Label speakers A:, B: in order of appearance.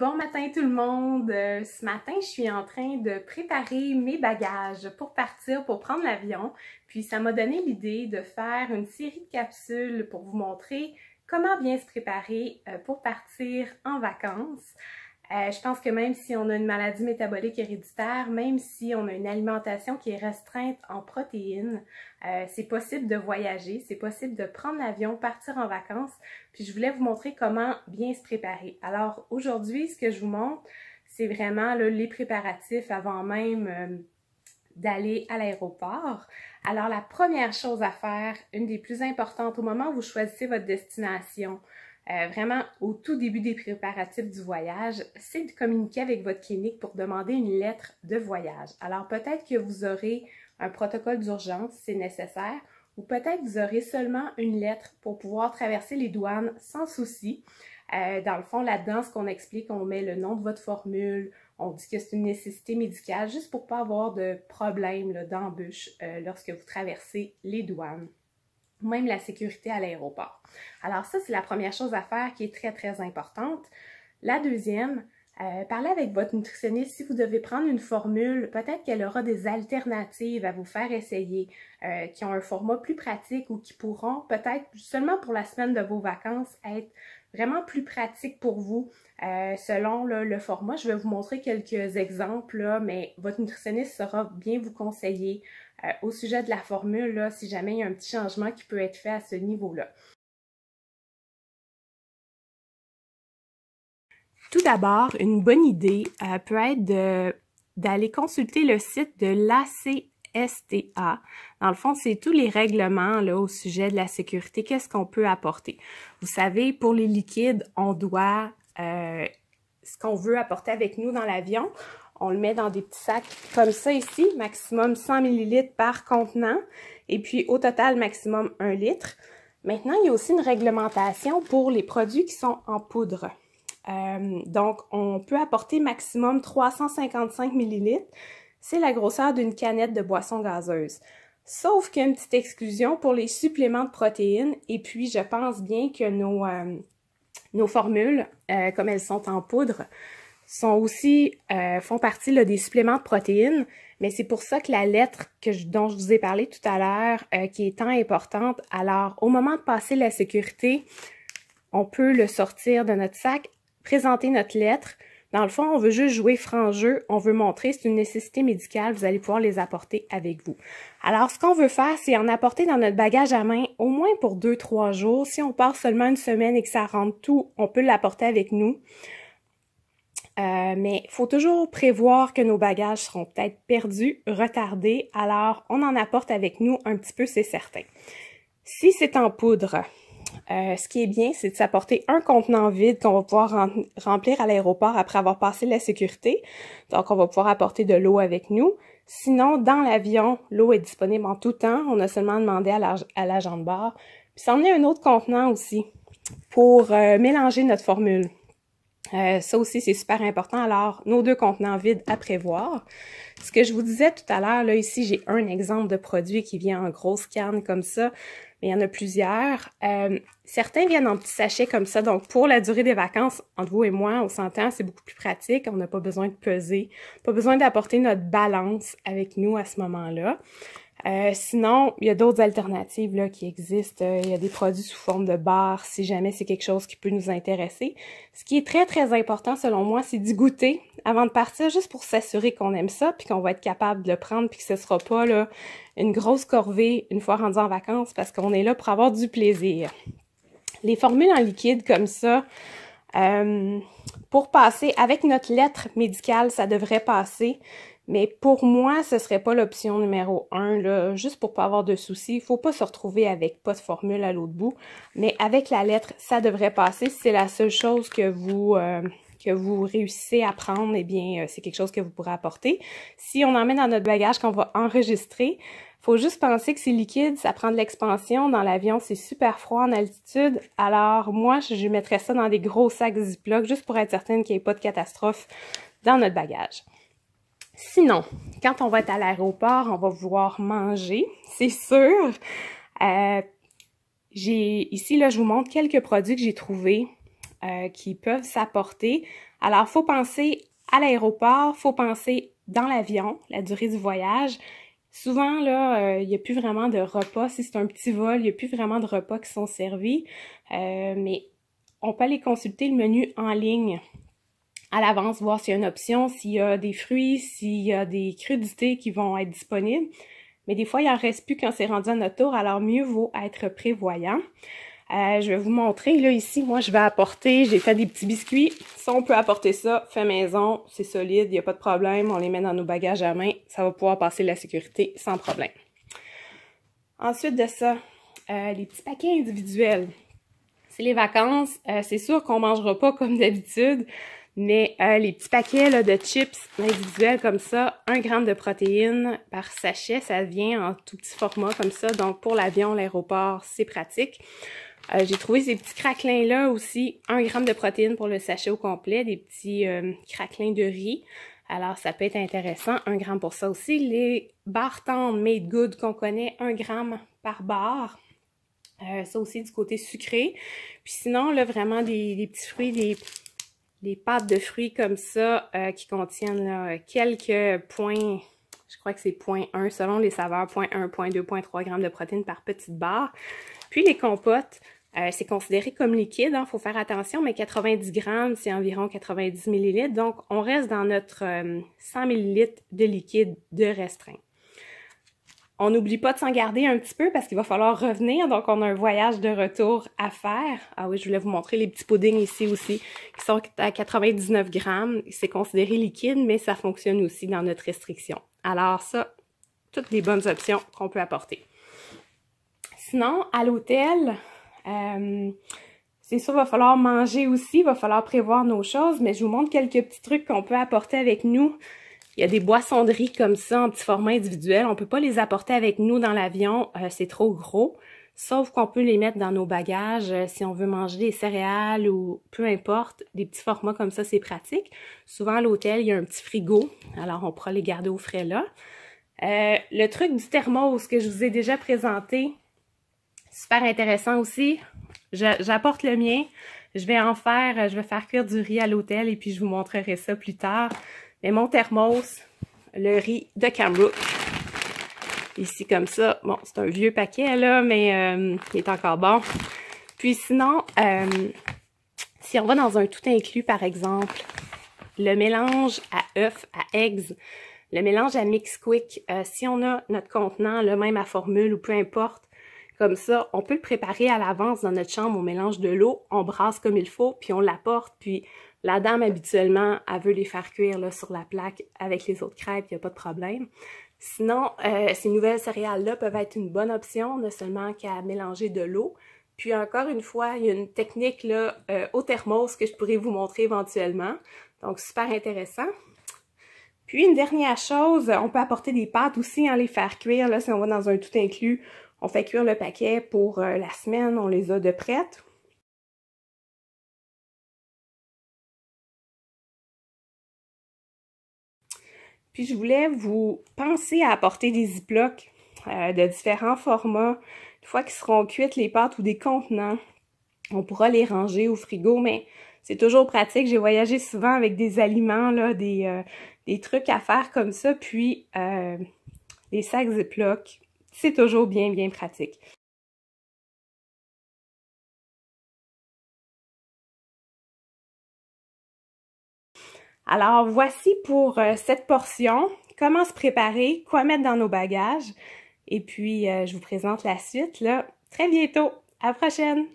A: Bon matin tout le monde! Ce matin, je suis en train de préparer mes bagages pour partir, pour prendre l'avion. Puis ça m'a donné l'idée de faire une série de capsules pour vous montrer comment bien se préparer pour partir en vacances. Je pense que même si on a une maladie métabolique héréditaire, même si on a une alimentation qui est restreinte en protéines, c'est possible de voyager, c'est possible de prendre l'avion, partir en vacances. Puis je voulais vous montrer comment bien se préparer. Alors aujourd'hui, ce que je vous montre, c'est vraiment là, les préparatifs avant même d'aller à l'aéroport. Alors la première chose à faire, une des plus importantes au moment où vous choisissez votre destination, vraiment au tout début des préparatifs du voyage, c'est de communiquer avec votre clinique pour demander une lettre de voyage. Alors peut-être que vous aurez un protocole d'urgence si c'est nécessaire, ou peut-être vous aurez seulement une lettre pour pouvoir traverser les douanes sans souci. Dans le fond, là-dedans, ce qu'on explique, on met le nom de votre formule, on dit que c'est une nécessité médicale, juste pour ne pas avoir de problème d'embûche lorsque vous traversez les douanes, même la sécurité à l'aéroport. Alors ça, c'est la première chose à faire qui est très, très importante. La deuxième, parlez avec votre nutritionniste. Si vous devez prendre une formule, peut-être qu'elle aura des alternatives à vous faire essayer, qui ont un format plus pratique ou qui pourront peut-être seulement pour la semaine de vos vacances être vraiment plus pratiques pour vous selon le format. Je vais vous montrer quelques exemples, là, mais votre nutritionniste saura bien vous conseiller au sujet de la formule, là, si jamais il y a un petit changement qui peut être fait à ce niveau-là. Tout d'abord, une bonne idée peut être d'aller consulter le site de l'ACSTA. Dans le fond, c'est tous les règlements là, au sujet de la sécurité, qu'est-ce qu'on peut apporter. Vous savez, pour les liquides, on doit, ce qu'on veut apporter avec nous dans l'avion, on le met dans des petits sacs comme ça ici, maximum 100 ml par contenant, et puis au total, maximum 1 litre. Maintenant, il y a aussi une réglementation pour les produits qui sont en poudre. Donc, on peut apporter maximum 355 ml. C'est la grosseur d'une canette de boisson gazeuse. Sauf qu'il y a une petite exclusion pour les suppléments de protéines. Et puis, je pense bien que nos formules, comme elles sont en poudre, sont aussi, font partie là, des suppléments de protéines. Mais c'est pour ça que la lettre dont je vous ai parlé tout à l'heure, qui est tant importante, alors au moment de passer la sécurité, on peut le sortir de notre sac, présenter notre lettre. Dans le fond, on veut juste jouer franc jeu, on veut montrer c'est une nécessité médicale, vous allez pouvoir les apporter avec vous. Alors, ce qu'on veut faire, c'est en apporter dans notre bagage à main au moins pour 2-3 jours. Si on part seulement une semaine et que ça rentre tout, on peut l'apporter avec nous. Mais il faut toujours prévoir que nos bagages seront peut-être perdus, retardés, alors on en apporte avec nous un petit peu, c'est certain. Si c'est en poudre, ce qui est bien, c'est de s'apporter un contenant vide qu'on va pouvoir remplir à l'aéroport après avoir passé la sécurité. Donc, on va pouvoir apporter de l'eau avec nous. Sinon, dans l'avion, l'eau est disponible en tout temps. On a seulement demandé à l'agent de bord. Puis, ça en est un autre contenant aussi pour mélanger notre formule. Ça aussi, c'est super important. Alors, nos 2 contenants vides à prévoir. Ce que je vous disais tout à l'heure, là, ici, j'ai un exemple de produit qui vient en grosse canne comme ça. Mais il y en a plusieurs. Certains viennent en petits sachets comme ça. Donc, pour la durée des vacances, entre vous et moi, on s'entend, c'est beaucoup plus pratique. On n'a pas besoin de peser, pas besoin d'apporter notre balance avec nous à ce moment-là. Sinon, il y a d'autres alternatives là, qui existent. Il y a des produits sous forme de barres, si jamais c'est quelque chose qui peut nous intéresser. Ce qui est très, très important, selon moi, c'est d'y goûter avant de partir, juste pour s'assurer qu'on aime ça, puis qu'on va être capable de le prendre, puis que ce sera pas là une grosse corvée une fois rendu en vacances, parce qu'on est là pour avoir du plaisir. Les formules en liquide comme ça, pour passer avec notre lettre médicale, ça devrait passer. Mais pour moi, ce serait pas l'option numéro 1, là, juste pour pas avoir de soucis. Il faut pas se retrouver avec pas de formule à l'autre bout. Mais avec la lettre, ça devrait passer. Si c'est la seule chose que vous réussissez à prendre, eh bien, c'est quelque chose que vous pourrez apporter. Si on en met dans notre bagage qu'on va enregistrer, faut juste penser que c'est liquide, ça prend de l'expansion. Dans l'avion, c'est super froid en altitude. Alors, moi, je mettrais ça dans des gros sacs Ziploc, juste pour être certaine qu'il n'y ait pas de catastrophe dans notre bagage. Sinon, quand on va être à l'aéroport, on va vouloir manger, c'est sûr. Ici, là, je vous montre quelques produits que j'ai trouvés qui peuvent s'apporter. Alors, il faut penser à l'aéroport, il faut penser dans l'avion, la durée du voyage. Souvent, là, il n'y a plus vraiment de repas. Si c'est un petit vol, il n'y a plus vraiment de repas qui sont servis. Mais on peut aller consulter le menu en ligne à l'avance, voir s'il y a une option, s'il y a des fruits, s'il y a des crudités qui vont être disponibles. Mais des fois, il n'en reste plus quand c'est rendu à notre tour, alors mieux vaut être prévoyant. Je vais vous montrer, là, ici, moi, je vais apporter, j'ai fait des petits biscuits. Ça, on peut apporter ça, fait maison, c'est solide, il n'y a pas de problème. On les met dans nos bagages à main, ça va pouvoir passer la sécurité sans problème. Ensuite de ça, les petits paquets individuels. C'est les vacances, c'est sûr qu'on ne mangera pas comme d'habitude, mais les petits paquets là, de chips individuels comme ça, 1 gramme de protéines par sachet, ça vient en tout petit format comme ça. Donc pour l'avion, l'aéroport, c'est pratique. J'ai trouvé ces petits craquelins-là aussi, 1 gramme de protéines pour le sachet au complet, des petits craquelins de riz. Alors ça peut être intéressant, 1 gramme pour ça aussi. Les barres tendres Made Good qu'on connaît, 1 gramme par barre. Ça aussi du côté sucré. Puis sinon, là, vraiment des petits fruits, des pâtes de fruits comme ça qui contiennent là, quelques points, je crois que c'est 0,1 selon les saveurs, 0,1, 0,2, 0,3 grammes de protéines par petite barre. Puis les compotes, c'est considéré comme liquide, hein, faut faire attention, mais 90 grammes, c'est environ 90 millilitres. Donc, on reste dans notre 100 millilitres de liquide de restreint. On n'oublie pas de s'en garder un petit peu parce qu'il va falloir revenir. Donc, on a un voyage de retour à faire. Ah oui, je voulais vous montrer les petits puddings ici aussi qui sont à 99 grammes. C'est considéré liquide, mais ça fonctionne aussi dans notre restriction. Alors ça, toutes les bonnes options qu'on peut apporter. Sinon, à l'hôtel, c'est sûr, il va falloir manger aussi. Il va falloir prévoir nos choses, mais je vous montre quelques petits trucs qu'on peut apporter avec nous. Il y a des boissons de riz comme ça en petit format individuel. On peut pas les apporter avec nous dans l'avion, c'est trop gros. Sauf qu'on peut les mettre dans nos bagages si on veut manger des céréales ou peu importe. Des petits formats comme ça, c'est pratique. Souvent à l'hôtel, il y a un petit frigo. Alors, on pourra les garder au frais là. Le truc du thermos que je vous ai déjà présenté, super intéressant aussi. J'apporte le mien. Je vais faire cuire du riz à l'hôtel et puis je vous montrerai ça plus tard. Mais mon thermos, le riz de Camrook, ici comme ça, bon, c'est un vieux paquet là, mais il est encore bon. Puis sinon, si on va dans un tout inclus par exemple, le mélange à œufs, à eggs, le mélange à Mix Quick, si on a notre contenant, le même à formule ou peu importe, comme ça, on peut le préparer à l'avance dans notre chambre, on mélange de l'eau, on brasse comme il faut, puis on l'apporte, puis la dame, habituellement, elle veut les faire cuire là, sur la plaque avec les autres crêpes, il n'y a pas de problème. Sinon, ces nouvelles céréales-là peuvent être une bonne option, on n'a seulement qu'à mélanger de l'eau. Puis encore une fois, il y a une technique là, au thermos que je pourrais vous montrer éventuellement. Donc, super intéressant. Puis une dernière chose, on peut apporter des pâtes aussi, hein, les faire cuire. Là, si on va dans un tout inclus, on fait cuire le paquet pour la semaine, on les a de prêtes. Puis je voulais vous penser à apporter des ziplocs de différents formats. Une fois qu'ils seront cuites, les pâtes ou des contenants, on pourra les ranger au frigo, mais c'est toujours pratique. J'ai voyagé souvent avec des aliments, là, des trucs à faire comme ça, puis les sacs ziplocs, c'est toujours bien pratique. Alors, voici pour cette portion. Comment se préparer, quoi mettre dans nos bagages. Et puis, je vous présente la suite là très bientôt. À la prochaine!